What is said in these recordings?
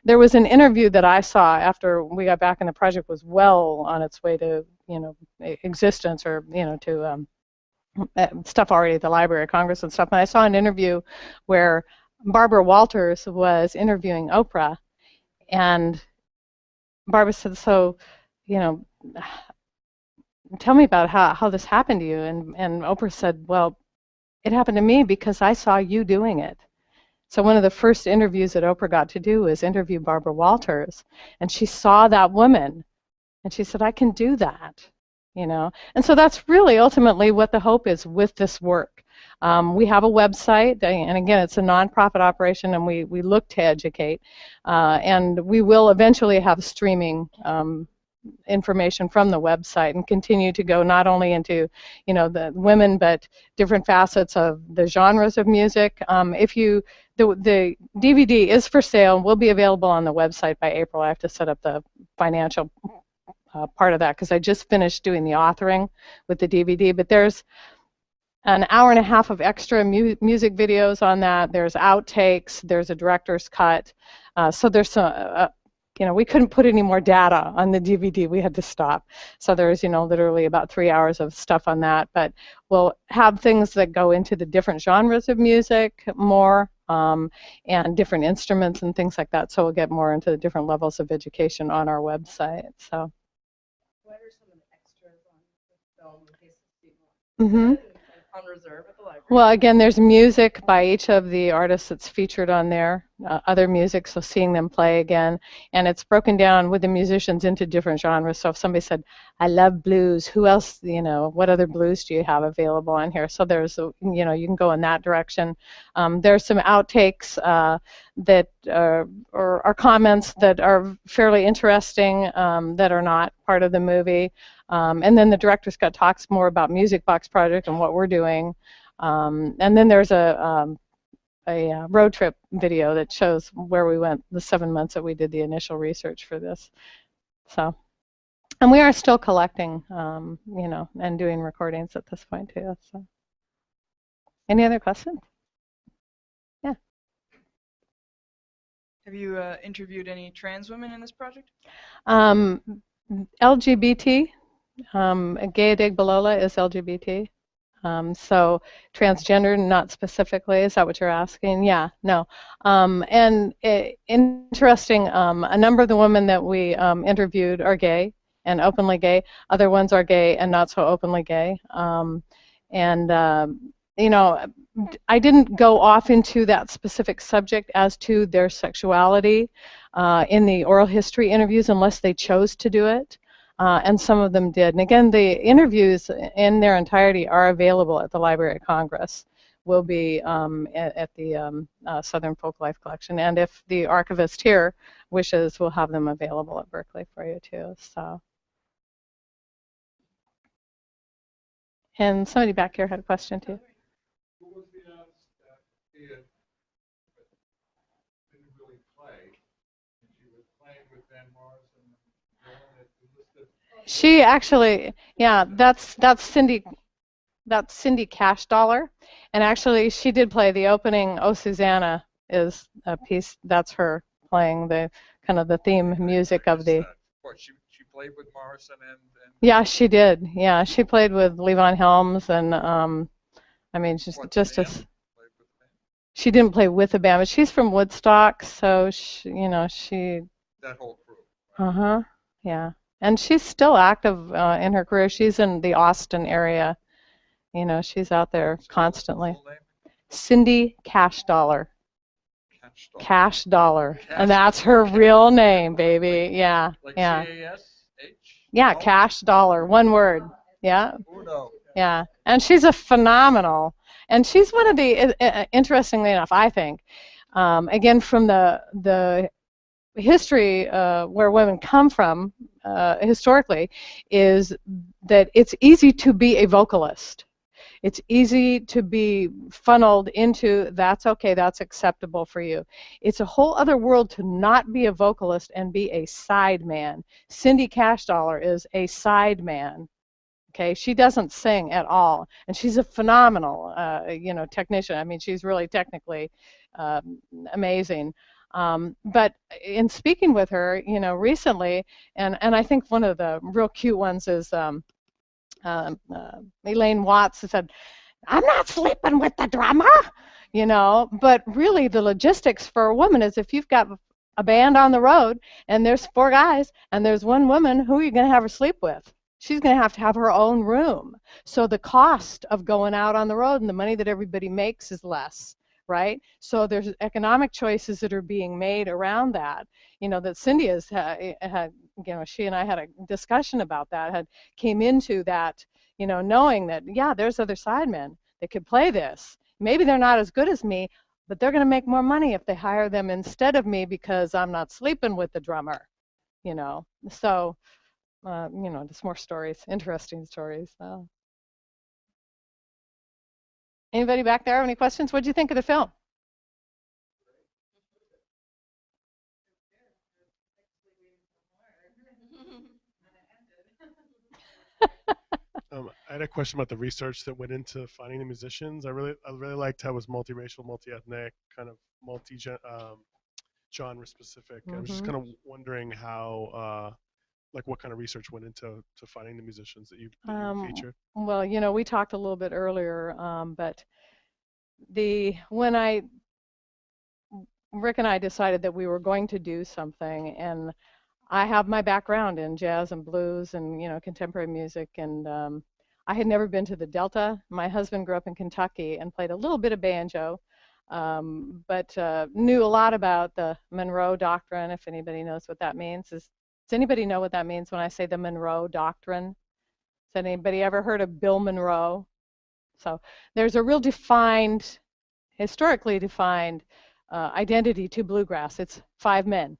there was an interview that I saw after we got back and the project was well on its way to, you know, existence, or, you know, to stuff already at the Library of Congress and stuff. And I saw an interview where Barbara Walters was interviewing Oprah, and Barbara said, so, you know, tell me about how this happened to you. And Oprah said, well, it happened to me because I saw you doing it. So one of the first interviews that Oprah got to do was interview Barbara Walters, and she saw that woman, and she said, I can do that, you know. And so that's really ultimately what the hope is with this work. We have a website, and again, it's a nonprofit operation, and we look to educate, and we will eventually have streaming information from the website and continue to go not only into, you know, the women, but different facets of the genres of music. The DVD is for sale, will be available on the website by April. I have to set up the financial part of that because I just finished doing the authoring with the DVD, but there's an hour and a half of extra music videos on that. There's outtakes, there's a director's cut, so there's some you know, we couldn't put any more data on the DVD. We had to stop. So there's, you know, literally about 3 hours of stuff on that. But we'll have things that go into the different genres of music more, and different instruments and things like that. So we'll get more into the different levels of education on our website. So. What are some of the extras on the film in case people on reserve at the library? Well, again, there's music by each of the artists that's featured on there, other music, so seeing them play again. And it's broken down with the musicians into different genres. So if somebody said, I love blues, who else, you know, what other blues do you have available on here? So there's, you know, you can go in that direction. There's some outtakes that are comments that are fairly interesting that are not part of the movie. And then the director's cut talks more about MusicBox Project and what we're doing. And then there's a road trip video that shows where we went the 7 months that we did the initial research for this. So, and we are still collecting, you know, and doing recordings at this point too. So, any other questions? Yeah. Have you interviewed any trans women in this project? LGBT. Gaya Balola is LGBT. So transgender, not specifically. Is that what you're asking? Yeah, no. And interesting, a number of the women that we interviewed are gay and openly gay. Other ones are gay and not so openly gay. You know, I didn't go off into that specific subject as to their sexuality in the oral history interviews unless they chose to do it. And some of them did. And again, the interviews in their entirety are available at the Library of Congress. Will be at the Southern Folk Life Collection. And if the archivist here wishes, we'll have them available at Berklee for you too. So. And somebody back here had a question too. Who was the artist that didn't really play? And she was playing with Van Morrison. She actually, yeah, that's Cindy Cash Dollar, and actually she did play the opening. Oh, Susanna is a piece that's her playing the kind of the theme music of the. What, she played with Morrison and. Yeah, she did. Yeah, she played with Levon Helms, and I mean, just as. She didn't play with the band, but she's from Woodstock, so she, you know, she. That whole crew. Right? Yeah. And she's still active in her career. She's in the Austin area. You know, she's out there constantly. Cindy Cash Dollar. Cash Dollar. And that's her real name, baby. Yeah. Like yeah. C-A-S-H? Yeah, Cash Dollar. One word. Yeah. Yeah. And she's a phenomenal. And she's one of the, interestingly enough, I think, again, from the history where women come from historically, is that it's easy to be a vocalist. It's easy to be funneled into that's okay, that's acceptable for you. It's a whole other world to not be a vocalist and be a side man. Cindy Cash Dollar is a side man. Okay, she doesn't sing at all, and she's a phenomenal, you know, technician. I mean, she's really technically amazing. But in speaking with her, recently, and I think one of the real cute ones is Elaine Watts said, "I'm not sleeping with the drummer," but really the logistics for a woman is if you've got a band on the road and there's 4 guys and there's 1 woman, who are you going to have her sleep with? She's going to have her own room. So the cost of going out on the road and the money that everybody makes is less, right? So there's economic choices that are being made around that, that Cindy has had, she and I had a discussion about that, came into that, knowing that, yeah, there's other sidemen that could play this. Maybe they're not as good as me, but they're going to make more money if they hire them instead of me because I'm not sleeping with the drummer, So, just more stories, interesting stories. Anybody back there have any questions? What did you think of the film? I had a question about the research that went into finding the musicians. I really liked how it was multiracial, multi-ethnic, kind of genre specific. I was just kind of wondering how, what kind of research went into finding the musicians that you featured. Well, we talked a little bit earlier, but when Rick and I decided that we were going to do something, and I have my background in jazz and blues and contemporary music, and I had never been to the Delta. My husband grew up in Kentucky and played a little bit of banjo, but knew a lot about the Monroe Doctrine, if anybody knows what that means. Does anybody know what that means when I say the Monroe Doctrine? Has anybody ever heard of Bill Monroe? So there's a real historically defined identity to bluegrass. It's 5 men.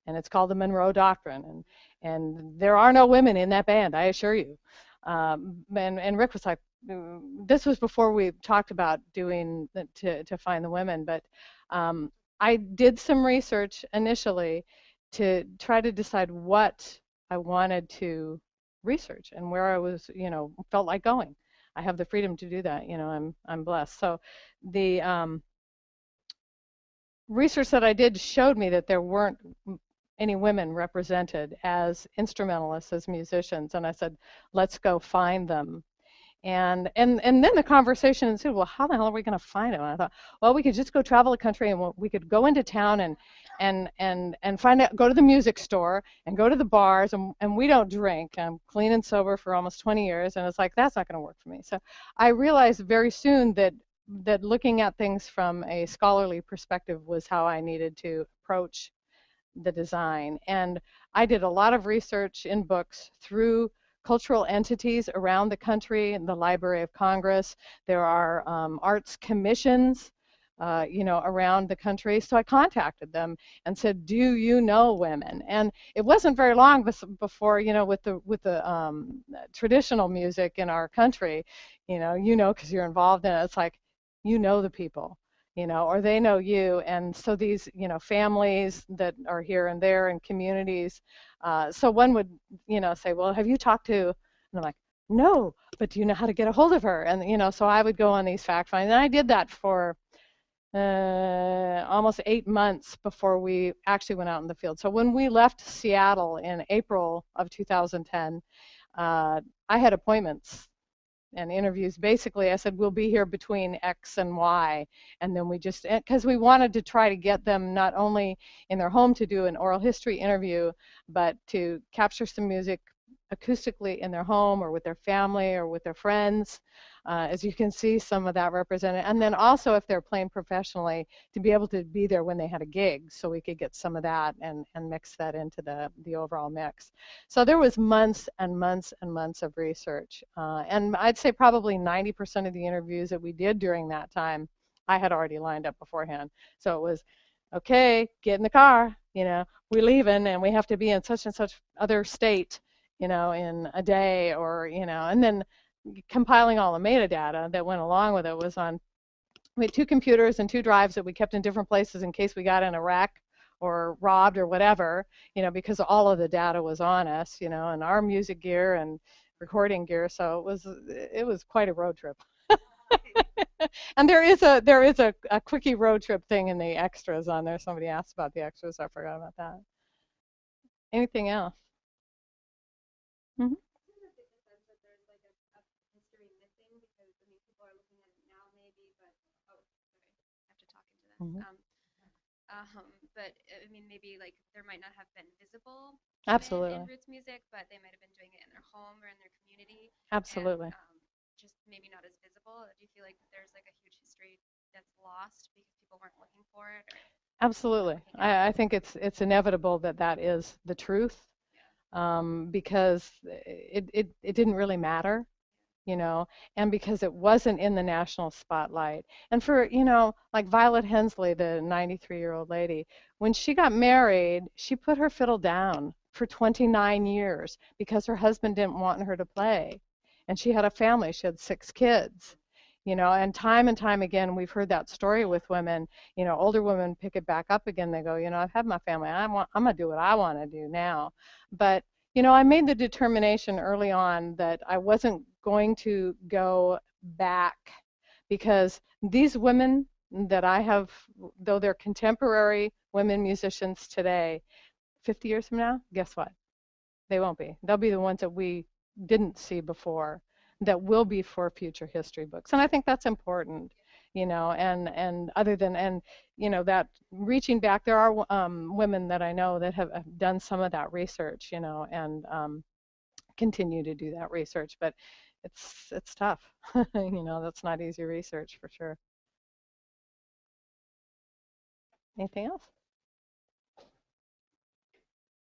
And it's called the Monroe Doctrine, and there are no women in that band, I assure you. And Rick was like, this was before we talked about doing to find the women, but I did some research initially to try to decide what I wanted to research and where I was, felt like going. I have the freedom to do that, I'm blessed. So the research that I did showed me that there weren't any women represented as instrumentalists, as musicians, and I said, let's go find them. And then the conversation ensued, well, how the hell are we going to find them? And I thought, well, we could just go travel the country, and we could go into town and find out, go to the music store and go to the bars, and we don't drink. I'm clean and sober for almost 20 years, and it's like, that's not going to work for me. So I realized very soon that looking at things from a scholarly perspective was how I needed to approach the design. And I did a lot of research in books through cultural entities around the country, in the Library of Congress. There are arts commissions, around the country. So I contacted them and said, do you know women? And it wasn't very long before, with the traditional music in our country, because you're involved in it, it's like, the people. Or they know you, and so these, families that are here and there and communities. So one would, say, well, have you talked to? And I'm like, no, but do you know how to get a hold of her? And so I would go on these fact finds, and I did that for almost 8 months before we actually went out in the field. So when we left Seattle in April of 2010, I had appointments and interviews. Basically, I said, we'll be here between X and Y. And then we just, because we wanted to try to get them not only in their home to do an oral history interview, but to capture some music acoustically in their home or with their family or with their friends. As you can see, some of that represented. And then also, if they're playing professionally, to be able to be there when they had a gig, so we could get some of that and mix that into the overall mix. So there was months and months and months of research. And I'd say probably 90% of the interviews that we did during that time, I had already lined up beforehand. So it was, okay, get in the car, we're leaving, and we have to be in such and such other state, in a day, or, and then compiling all the metadata that went along with it was on, we had 2 computers and 2 drives that we kept in different places in case we got in a wreck or robbed or whatever, because all of the data was on us, and our music gear and recording gear. So it was quite a road trip. And there is a quickie road trip thing in the extras on there. Somebody asked about the extras. I forgot about that. Anything else? Mm-hmm. Mm-hmm. But I mean, maybe like there might not have been visible Absolutely. in roots music, but they might have been doing it in their home or in their community. Absolutely. And, just maybe not as visible. Do you feel like there's like a huge history that's lost because people weren't looking for it? Or Absolutely. I think it's inevitable that that is the truth, because it didn't really matter, you know, and because it wasn't in the national spotlight. And for, you know, like Violet Hensley, the 93-year-old lady, when she got married, she put her fiddle down for 29 years because her husband didn't want her to play. And she had a family. She had 6 kids, you know, and time again, we've heard that story with women. You know, older women pick it back up again. They go, you know, I've had my family. I'm going to do what I want to do now. But you know, I made the determination early on that I wasn't going to go back, because these women that I have, though they're contemporary women musicians today, 50 years from now, guess what? They won't be. They'll be the ones that we didn't see before, that will be for future history books. And I think that's important, you know, and other than, and you know, that reaching back, there are women that I know that have done some of that research, you know, and continue to do that research, but it's tough. You know, that's not easy research for sure. Anything else?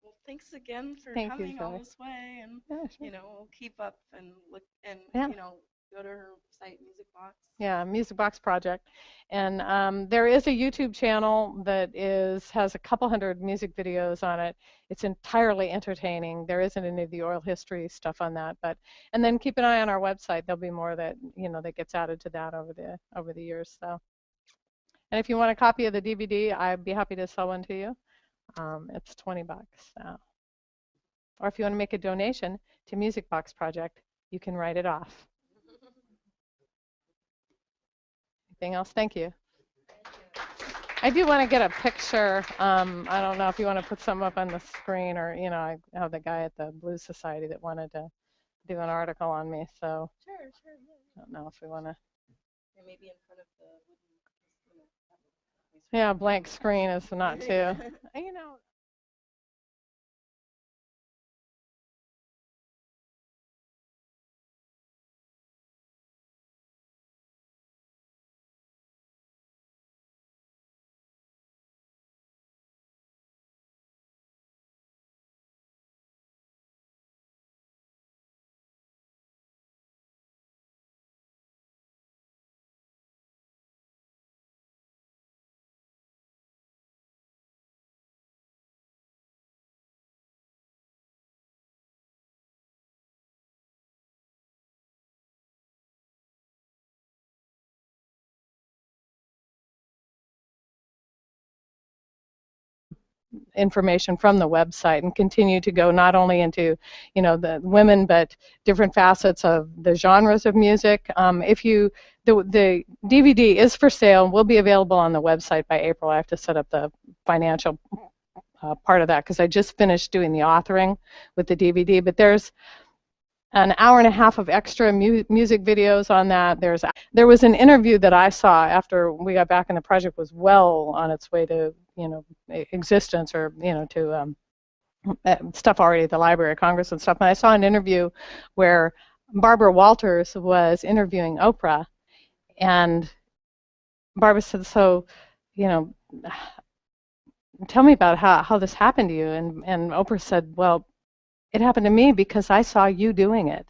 Well, thanks again for Thank you, coming all Zoe. this way, and Yeah, sure. you know, we'll keep up and look, and Yeah. you know, go to her site, MusicBox. Yeah, MusicBox Project. And there is a YouTube channel that has a couple hundred music videos on it. It's entirely entertaining. There isn't any of the oral history stuff on that, and then keep an eye on our website. There'll be more that, you know, that gets added to that over the years. So, and if you want a copy of the DVD, I'd be happy to sell one to you. It's $20. Or if you want to make a donation to MusicBox Project, you can write it off. Anything else? Thank you. I do want to get a picture. I don't know if you want to put some up on the screen, or, you know, I have the guy at the Blues Society that wanted to do an article on me, so Sure, yeah. I don't know if we want to. Or maybe in front of the wooden. Yeah, blank screen is not too. You know. Information from the website, and continue to go not only into, you know, the women, but different facets of the genres of music. The DVD is for sale, will be available on the website by April. I have to set up the financial part of that, because I just finished doing the authoring with the DVD, but there's an hour and a half of extra music videos on that. There was an interview that I saw after we got back, and the project was well on its way to, you know, existence, or, you know, to stuff already at the Library of Congress and stuff. And I saw an interview where Barbara Walters was interviewing Oprah, and Barbara said, so, you know, tell me about how this happened to you. And Oprah said, well, it happened to me because I saw you doing it.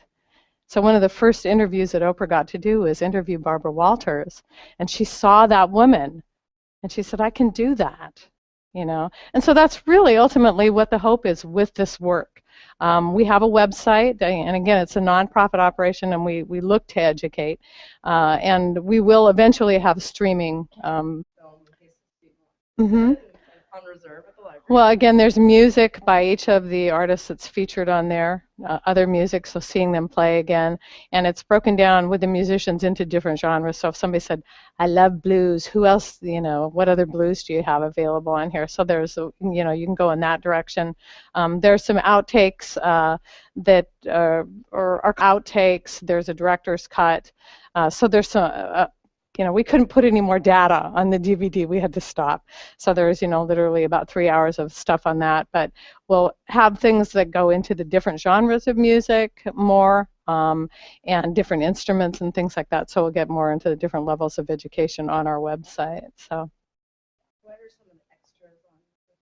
So one of the first interviews that Oprah got to do was interview Barbara Walters, and she saw that woman, and she said, I can do that, you know. And so that's really ultimately what the hope is with this work. We have a website, and again, it's a nonprofit operation, and we look to educate, and we will eventually have streaming. On reserve at the library. Well, again, there's music by each of the artists that's featured on there. other music, so seeing them play again. And it's broken down with the musicians into different genres. So if somebody said, I love blues, who else, what other blues do you have available on here? So there's, you can go in that direction. There's some outtakes that are outtakes. There's a director's cut. So there's some, we couldn't put any more data on the DVD. We had to stop. So there's, literally about 3 hours of stuff on that. But we'll have things that go into the different genres of music more, and different instruments and things like that. So we'll get more into the different levels of education on our website. So